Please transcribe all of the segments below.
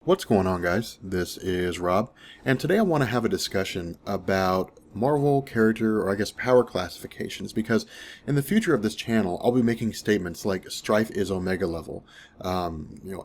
What's going on, guys? This is Rob, and today I want to have a discussion about Marvel character, or I guess power classifications, because in the future of this channel, I'll be making statements like Strife is Omega level,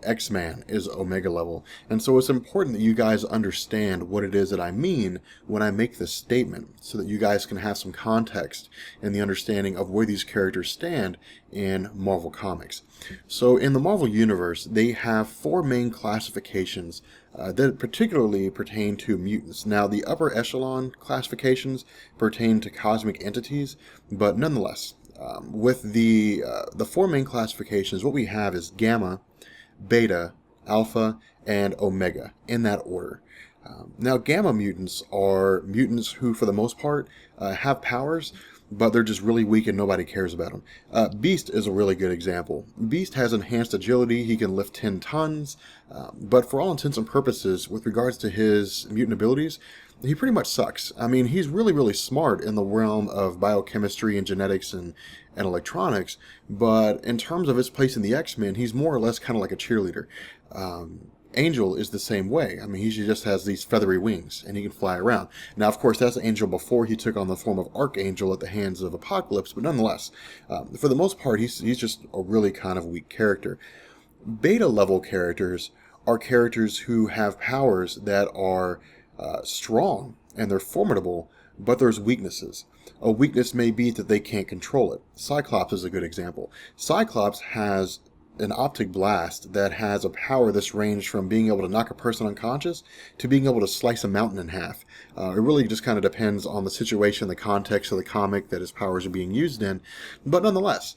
X-Man is Omega level, and so it's important that you guys understand what it is that I mean when I make this statement, so that you guys can have some context and the understanding of where these characters stand in Marvel Comics. So in the Marvel Universe, they have four main classifications that particularly pertain to mutants. Now, the upper echelon classifications pertain to cosmic entities, but nonetheless, with the four main classifications, what we have is Gamma, Beta, Alpha, and Omega, in that order. Now, Gamma mutants are mutants who, for the most part, have powers, but they're just really weak and nobody cares about them. Beast is a really good example. Beast has enhanced agility, he can lift 10 tons, but for all intents and purposes, with regards to his mutant abilities, he pretty much sucks. I mean, he's really, really smart in the realm of biochemistry and genetics and electronics, but in terms of his place in the X-Men, he's more or less kind of like a cheerleader. Angel is the same way. I mean, he just has these feathery wings, and he can fly around. Now, of course, that's Angel before he took on the form of Archangel at the hands of Apocalypse, but nonetheless, for the most part, he's just a really kind of weak character. Beta-level characters are characters who have powers that are strong, and they're formidable, but there's weaknesses. A weakness may be that they can't control it. Cyclops is a good example. Cyclops has an optic blast that has a power that's ranged from being able to knock a person unconscious to being able to slice a mountain in half. It really just kind of depends on the situation, the context of the comic that his powers are being used in. But nonetheless,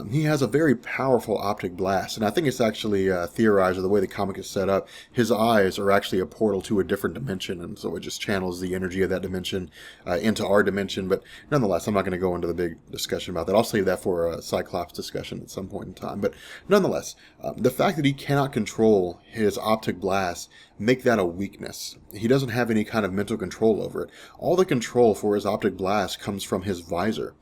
he has a very powerful optic blast, and I think it's actually theorized, or the way the comic is set up, his eyes are actually a portal to a different dimension, and so it just channels the energy of that dimension into our dimension. But nonetheless, I'm not going to go into the big discussion about that. I'll save that for a Cyclops discussion at some point in time. But nonetheless, the fact that he cannot control his optic blast make that a weakness. He doesn't have any kind of mental control over it. All the control for his optic blast comes from his visor.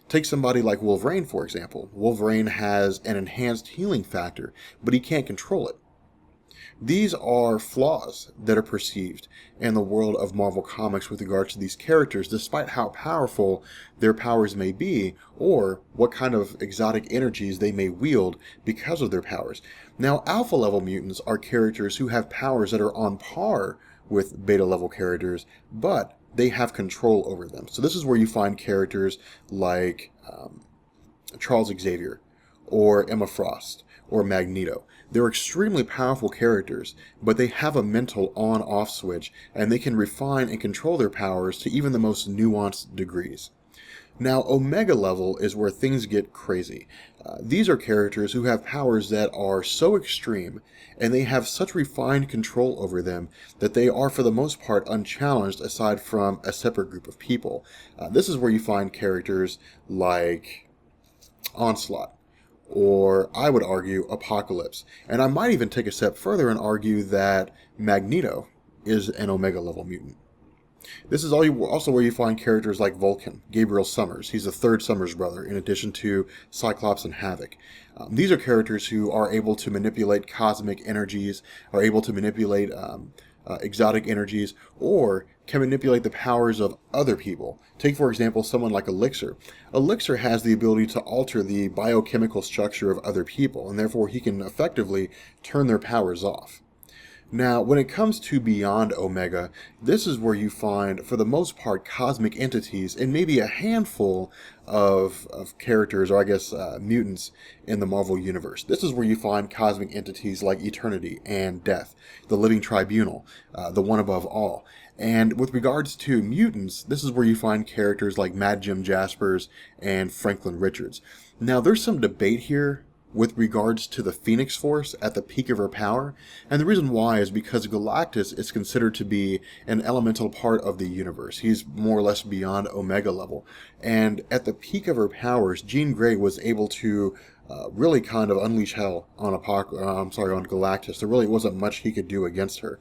Take somebody like Wolverine, for example. Wolverine has an enhanced healing factor, but he can't control it. These are flaws that are perceived in the world of Marvel Comics with regard to these characters, despite how powerful their powers may be, or what kind of exotic energies they may wield because of their powers. Now, alpha-level mutants are characters who have powers that are on par with beta-level characters, but they have control over them. So this is where you find characters like Charles Xavier, or Emma Frost, or Magneto. They're extremely powerful characters, but they have a mental on-off switch, and they can refine and control their powers to even the most nuanced degrees. Now, Omega level is where things get crazy. These are characters who have powers that are so extreme, and they have such refined control over them that they are, for the most part, unchallenged aside from a separate group of people. This is where you find characters like Onslaught, or I would argue Apocalypse. And I might even take a step further and argue that Magneto is an Omega level mutant. This is also where you find characters like Vulcan, Gabriel Summers. He's the third Summers brother, in addition to Cyclops and Havoc. These are characters who are able to manipulate cosmic energies, are able to manipulate exotic energies, or can manipulate the powers of other people. Take, for example, someone like Elixir. Elixir has the ability to alter the biochemical structure of other people, and therefore he can effectively turn their powers off. Now, when it comes to beyond Omega, this is where you find, for the most part, cosmic entities and maybe a handful of characters, or I guess mutants, in the Marvel Universe. This is where you find cosmic entities like Eternity and Death, the Living Tribunal, the One Above All. And with regards to mutants, this is where you find characters like Mad Jim Jaspers and Franklin Richards. Now, there's some debate here with regards to the Phoenix Force at the peak of her power, and the reason why is because Galactus is considered to be an elemental part of the universe. He's more or less beyond Omega level, and at the peak of her powers, Jean Grey was able to really kind of unleash hell on Galactus. There really wasn't much he could do against her.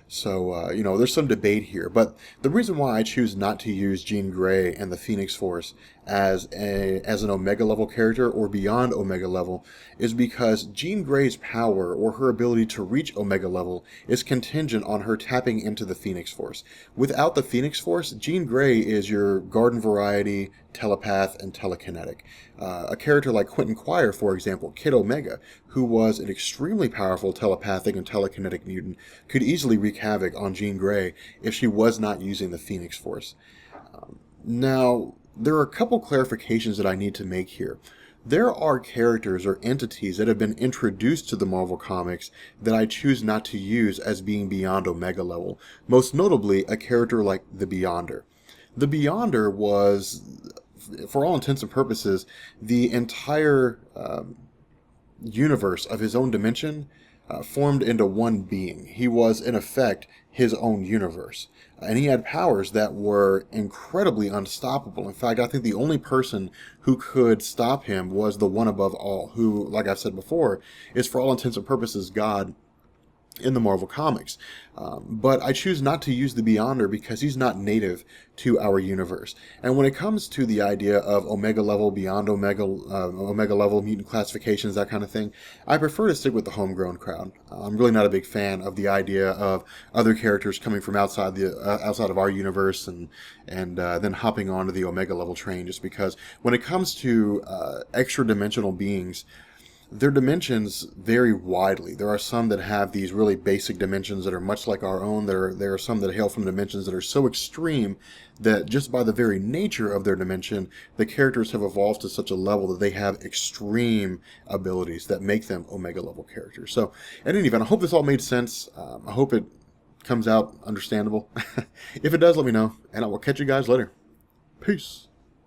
So, there's some debate here. But the reason why I choose not to use Jean Grey and the Phoenix Force as an Omega level character or beyond Omega level is because Jean Grey's power or her ability to reach Omega level is contingent on her tapping into the Phoenix Force. Without the Phoenix Force, Jean Grey is your garden variety telepath and telekinetic. A character like Quentin Quire, for example, Kid Omega, who was an extremely powerful telepathic and telekinetic mutant, could easily wreak havoc on Jean Grey if she was not using the Phoenix Force. Now, there are a couple clarifications that I need to make here. There are characters or entities that have been introduced to the Marvel Comics that I choose not to use as being beyond Omega level, most notably a character like the Beyonder. The Beyonder was, for all intents and purposes, the entire universe of his own dimension formed into one being. He was, in effect, his own universe. And he had powers that were incredibly unstoppable. In fact, I think the only person who could stop him was the One Above All, who, like I've said before, is for all intents and purposes God in the Marvel Comics. But I choose not to use the Beyonder because he's not native to our universe. And when it comes to the idea of Omega level, beyond Omega, Omega level, mutant classifications, that kind of thing, I prefer to stick with the homegrown crowd. I'm really not a big fan of the idea of other characters coming from outside of our universe and then hopping onto the Omega level train, just because when it comes to extra dimensional beings, their dimensions vary widely. There are some that have these really basic dimensions that are much like our own. There are some that hail from dimensions that are so extreme that just by the very nature of their dimension, the characters have evolved to such a level that they have extreme abilities that make them Omega level characters. So, in any event, I hope this all made sense. I hope it comes out understandable. If it does, let me know, and I will catch you guys later. Peace.